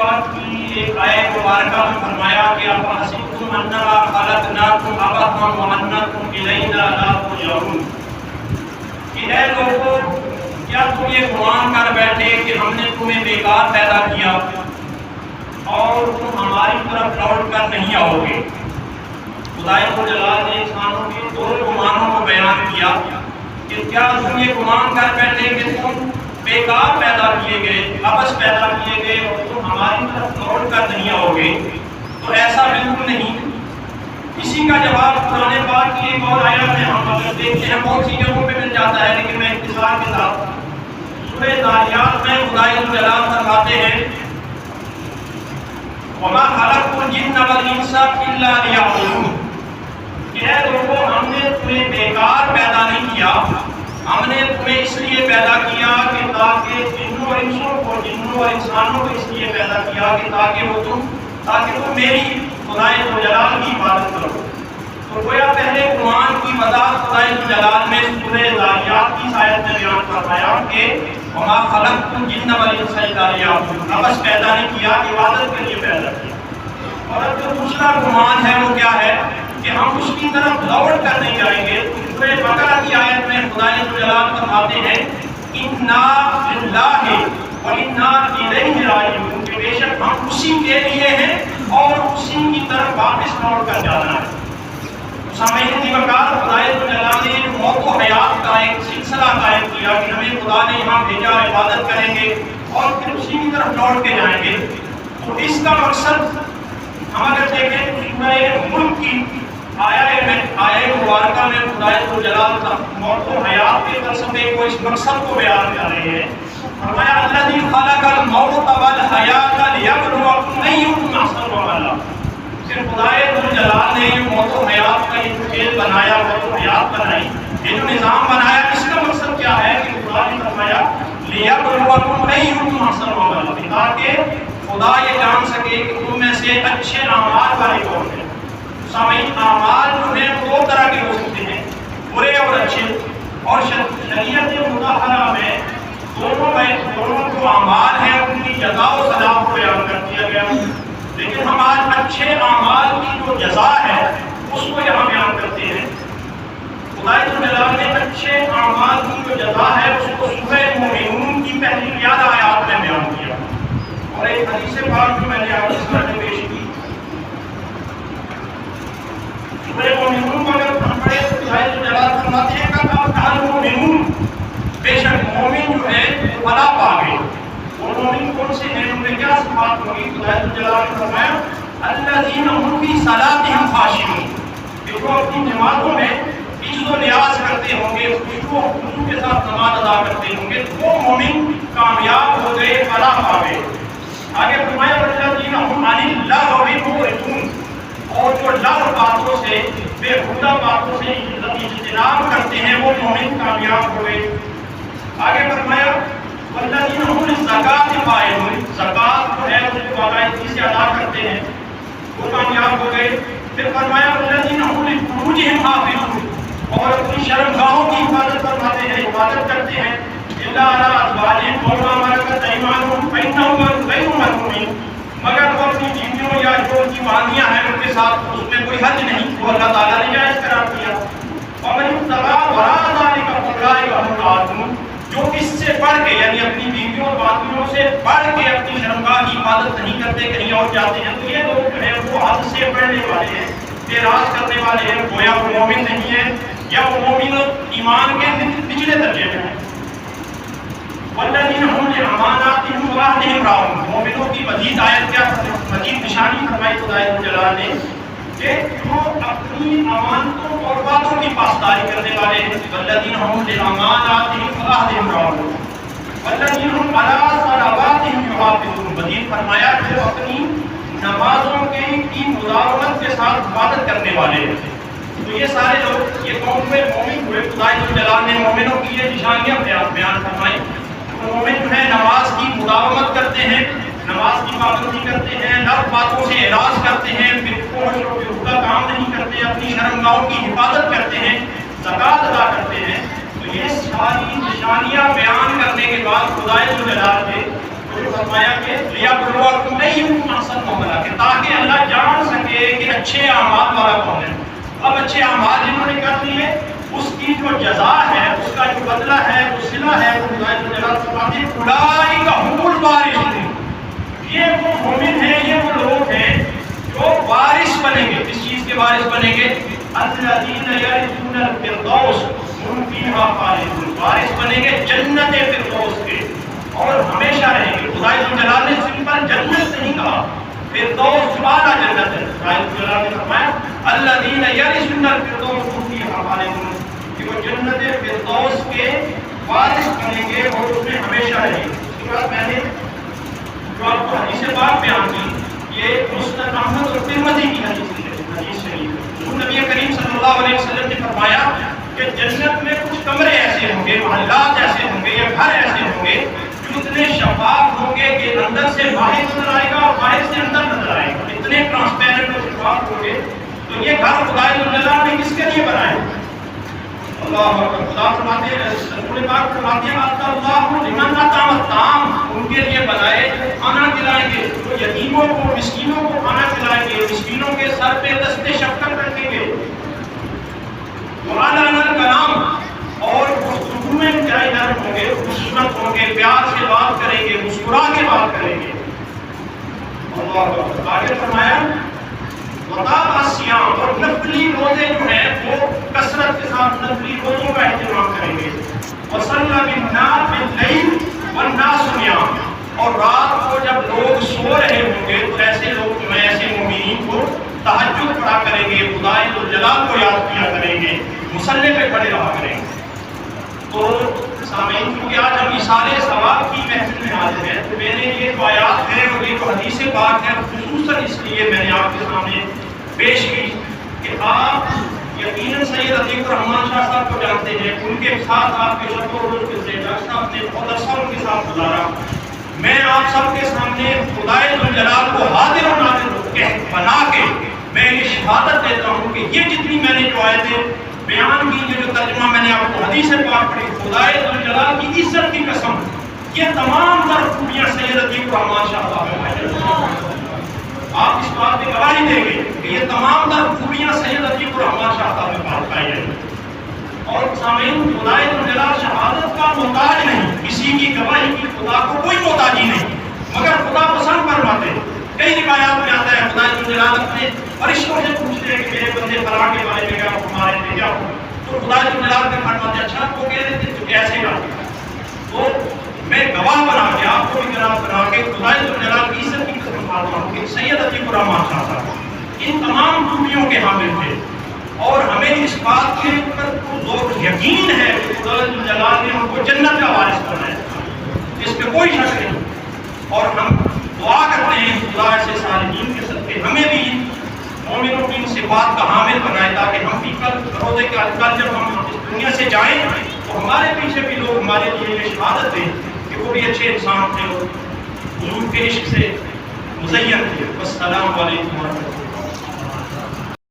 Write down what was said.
پاک کی ایک آیت مبارکہ میں فرمایا کہ افحسبتم انما خلقناکم عبثا وانکم الینا لا ترجعون، کہ اے لوگوں کیا تم یہ گمان کر بیٹھے کہ ہم نے تمہیں بیکار پیدا کیا اور تم ہماری طرف لوٹ کر نہیں آؤ گے۔ خدائے جلال نے انسانوں کے دو گمانوں کو بیان کیا کہ کیا تم یہ گمان کر بیٹھے کہ تم بیکار پیدا کیے گئے، عبث پیدا کیے گئے اور تم ہماری طرف لوٹ کر نہیں آؤ گے؟ تو ایسا بالکل نہیں۔ اسی کا جواب قرآن پاک کی ایک اور آیت میں ہم اگر دیکھتے ہیں بہت سی جگہوں پہ مل جاتا ہے، لیکن میں اختصار کے ساتھ سورہ ذاریات میں خدائے جلال فرماتے ہیں وَمَا خَلَقْتُ الْجِنَّ وَالْإِنسَ إِلَّا لِيَعْبُدُونِ، کہ اے لوگوں ہم نے تمہیں بیکار پیدا نہیں کیا، ہم نے تمہیں اس لیے پیدا کیا کہ تاکہ جنوں اور انسانوں کو اس لیے پیدا کیا کہ تاکہ تم میری خدائے جلال کی عبادت کرو۔ تو گویا پہلے قرآن کی وضاحت خدائے جلال میں سورہ ذاریات کی آیت میں بیان فرمایا کہ وما خلقت الجن والانس الا لیعبدون، عبث پیدا نہیں کیا، عبادت کے لیے پیدا کیا۔ اور اب جو دوسرا گمان ہے وہ کیا ہے کہ ہم اس کی طرف لوٹ کر نہیں جائیں گے۔ سورہ بقرہ کی آیت میں خدائے جلال فرماتے ہیں انا للہ وانا الیہ راجعون، کہ بے شک ہم اسی کے لیے ہیں اور اسی کی طرف واپس لوٹ کر جانا ہے۔ سامعین کی وقار خدائے جلال نے موت و حیات کا ایک سلسلہ قائم کیا کہ ہمیں خدا نے یہاں بھیجا، عبادت کریں گے اور پھر اسی کی طرف لوٹ کے جائیں گے۔ تو اس کا مقصد ہم اگر دیکھیں سورہ ملک کی آیت مبارکہ میں خدائے جلال کا موت و حیات کے فلسفے کو، اس مقصد کو بیان کر رہے ہیں۔ فرمایا الذی خلق الموت والحیات لیبلوکم ایکم احسن عملا، کہ خدائے جلال نے یہ موت و حیات کا یہ کھیل بنایا، موت و حیات بنائی، یہ جو نظام بنایا، اس کا مقصد کیا ہے کہ خدا نے فرمایا لیبلوکم ایکم احسن عملا، تاکہ خدا یہ جان سکے کہ تم میں سے اچھے اعمال والے کون ہیں۔ سامعین اعمال جو ہیں دو طرح کے ہو سکتے ہیں، برے اور اچھے، اور شریعت مطہرہ میں دونوں جو اعمال ہیں ان کی جزا و سزا کو بیان کر دیا گیا، لیکن ہم آج اچھے اعمال کی جو جزا ہے اس کو یہاں بیان کرتے ہیں۔ خدائے جلال نے اچھے اعمال کی جو جزا ہے اس کو سورہ مومنون کی پہلی 11 آیات میں بیان کیا، اور ایک حدیث پاک جو میں نے آپ کے سامنے پیش کی سورہ مومنون کو اگر ہم پڑھیں تو خدائے جلال فرماتے ہیں کہ المومنون، بے شک مومن جو ہے فلاح پا گئے۔ اور مومن کون سے ہیں، ان میں کیا صفات ہوگی؟ خدائے جلال نے فرمایا الذین هم فی صلاتهم خاشعون، کہ جو اپنی نمازوں میں عزت و نیاز کرتے ہوں گے، خشوع کے ساتھ نماز ادا کرتے ہوں گے، وہ مومن کامیاب ہو گئے، فلاح پا گئے۔ آگے فرمایا والذین هم عن اللغو معرضون، اور جو لغو باتوں سے، بےہودہ باتوں سے اجتناب کرتے ہیں وہ مومن کامیاب ہوئے۔ آگے فرمایا والذین هم للزکاۃ فاعلون، زکات جو ہے اس کو باقاعدگی سے ادا کرتے ہیں، وہ کامیاب ہو گئے۔ پھر فرمایا والذین هم لفروجهم حافظون، اور اپنی شرمگاہوں کی حفاظت فرماتے ہیں، حفاظت کرتے ہیں، الا علی ازواجہم اور ما ملکت ایمانہم فانہم غیر ملومین، مگر وہ اپنی بیویوں یا جو ان کی مانیاں ہیں ان کے ساتھ اس میں کوئی حد نہیں، وہ اللہ تعالیٰ نے جائز قرار دیا۔ ومن ابتغى وراء ذلك فاولئک هم العادون، جو اس سے بڑھ کے یعنی اپنی بیویوں اور باقیوں سے بڑھ کے اپنی شرمگاہ کی حفاظت نہیں کرتے، کہیں اور جاتے ہیں، تو یہ لوگ جو ہیں وہ حد سے بڑھنے والے ہیں، اعراض کرنے والے ہیں، گویا وہ مومن نہیں ہے یا وہ مومن ایمان کے نچلے درجے میں ہیں۔ والذین هم لأماناتهم وعهدهم راعون، مومنوں کی مزید آیت کیا، مزید نشانی فرمائی خدائے جلال نے کہ جو اپنی امانتوں اور باتوں کی پاسداری کرنے والے ہیں۔ والذین هم لأماناتهم وعهدهم راعون والذین هم علی صلواتهم یحافظون، مزید فرمایا کہ جو اپنی نمازوں کی مداومت کے ساتھ حفاظت کرنے والے ہیں۔ تو یہ سارے لوگ یہ قوم میں مومن ہوئے۔ خدائے جلال نے مومنوں کی یہ نشانیاں بیان فرمائی۔ مومن جو ہے نماز کی مداومت کرتے ہیں، نماز کی پابندی کرتے ہیں، لغو باتوں سے اعراض کرتے ہیں، بےہودہ کام نہیں کرتے، اپنی شرمگاہوں کی حفاظت کرتے ہیں، زکوٰۃ ادا کرتے ہیں۔ تو یہ ساری نشانیاں بیان کرنے کے بعد خدائے جلال نے فرمایا کہ لیبلوکم ایکم احسن عملا، کہ تاکہ اللہ جان سکے کہ اچھے اعمال والا کون ہے۔ اب اچھے اعمال جنہوں نے کر لیے اس کی جو جزا ہے، اس کا جو بدلہ ہے، جو صلہ ہے، وہ خدا جلال فرماتے ہیں اولئک هم الوارثون، یہ وہ مومن ہیں، یہ وہ لوگ ہیں جو وارث بنیں گے۔ کس چیز کے وارث بنیں گے؟ الذین یرثون الفردوس هم فیہا خالدون، وارث بنیں گے جنت فردوس کے اور ہمیشہ رہیں گے۔ خدا جلال نے سمپل جنت نہیں کہا، فردوس جو اعلیٰ جنت ہے۔ خدا جلال نے فرمایا الذین یرثون الفردوس هم فیہا خالدون، کہ وہ جنت فردوس کے وارث بنیں گے اور اس میں ہمیشہ رہیں گے۔ اس کے بعد میں نے جو آپ کو حدیث پاک بیان کی، یہ مسند احمد اور ترمذی کی حدیث شریف، نبی کریم صلی اللہ علیہ وسلم نے فرمایا کہ جنت میں کچھ کمرے ایسے ہوں گے، محلات ایسے ہوں گے یا گھر ایسے ہوں گے جو اتنے شفاف ہوں گے کہ اندر سے باہر نظر آئے گا اور باہر سے اندر نظر آئے گا، اتنے ٹرانسپیرنٹ اور شفاف ہوں گے۔ تو یہ گھر خدا جلال نے کس کے لیے بنائے؟ اللہ اکبر۔ خدا فرماتے ہیں، رسول پاک فرماتے ہیں اللہ لمن اطعم الطعام، ان کے لیے بنائے کھانا کھلائیں گے، جو یتیموں کو مسکینوں کو کھانا کھلائیں گے، مسکینوں کے سر پہ دست شفقت رکھیں گے، وعلن الکلام، اور گفتگو میں انتہائی نرم ہوں گے، خشونت ہوں گے، پیار سے بات کریں گے، مسکرا کے بات کریں گے۔ اللہ اکبر۔ آگے فرمایا وقال الصیام، اور نفلی روزے جو ہیں وہ کثرت کے ساتھ نفلی روزوں کا اہتمام کریں گے۔ وصلی بالناس باللیل والناس نیام، اور رات کو جب لوگ سو رہے ہوں گے تو ایسے لوگ جو ہیں، ایسے مومنین کو تہجد پڑھا کریں گے، خدا جلال کو یاد کیا کریں گے، مصلی پہ کھڑے رہا کریں گے۔ تو سامعین، کیونکہ آج ہم اثارِ ثواب کی محفل میں حاضر ہیں، تو میں نے یہ جو آیات ہے اور یہ جو حدیث پاک ہے خصوصاً اس لیے میں نے آپ کے سامنے پیش کی کہ آپ یقیناً سید عطیق الرحمن شاہ صاحب کو جانتے ہیں، ان کے ساتھ آپ کے شب و روز گزرے، ڈاکٹر صاحب نے بہت عرصہ ان کے ساتھ گزارا۔ میں آپ سب کے سامنے خدائے ذوالجلال کو حاضر و ناظر بنا کے میں یہ شہادت دیتا ہوں کہ یہ جتنی میں نے جو آیتیں بیان کی، یہ جو ترجمہ میں نے آپ کو حدیث پاک پڑھی، خدائے ذوالجلال کی عزت کی قسم، یہ تمام تر خوبیاں سید عطیق الرحمن شاہ صاحب ہیں۔ آپ اس بات میں گواہی دیں گے کہ یہ تمام تر خوبیاں سید عطیق الرحمن شاہ صاحب میں پاس پائی جائیں۔ اور سامعین، خدائے ذوالجلال شہادت کا محتاج نہیں، کسی کی گواہی کی خدا کو کوئی محتاجی نہیں، مگر خدا پسند فرماتے ہیں۔ کئی روایات میں آتا ہے خدائے ذوالجلال اپنے فرشتوں سے پوچھتے ہیں کہ میرے بندے فلاں کے بارے میں کیا حکم ہمارے میں کیا ہو، تو خدائے ذوالجلال کے فرماتے ہیں اچھا وہ کہہ رہے تھے تو ایسے گا، تو میں گواہ بنا کے آپ کو بھی گواہ بنا کے خدائے ذوالجلال کی عزت کی قسم کھاتا ہوں کہ سید عطیق الرحمن شاہ صاحب ان تمام خوبیوں کے حامل تھے، اور ہمیں اس بات کے اوپر یقین ہے کہ خدائے ذوالجلال نے ہم کو جنت کا وارث بنایا، اس پہ کوئی شک نہیں۔ اور ہم دعا کرتے ہیں خدا سے صالحین کے صدقے ہمیں بھی مومنوں کی صفات کا حامل بنائے، تاکہ ہم بھی کل روزے کا کل جب ہم اس دنیا سے جائیں تو ہمارے پیچھے بھی لوگ ہمارے لیے یہ شہادت دیں کہ وہ بھی اچھے انسان تھے اور حضور کے عشق سے مزین تھے۔ السلام علیکم ورحمۃ اللہ۔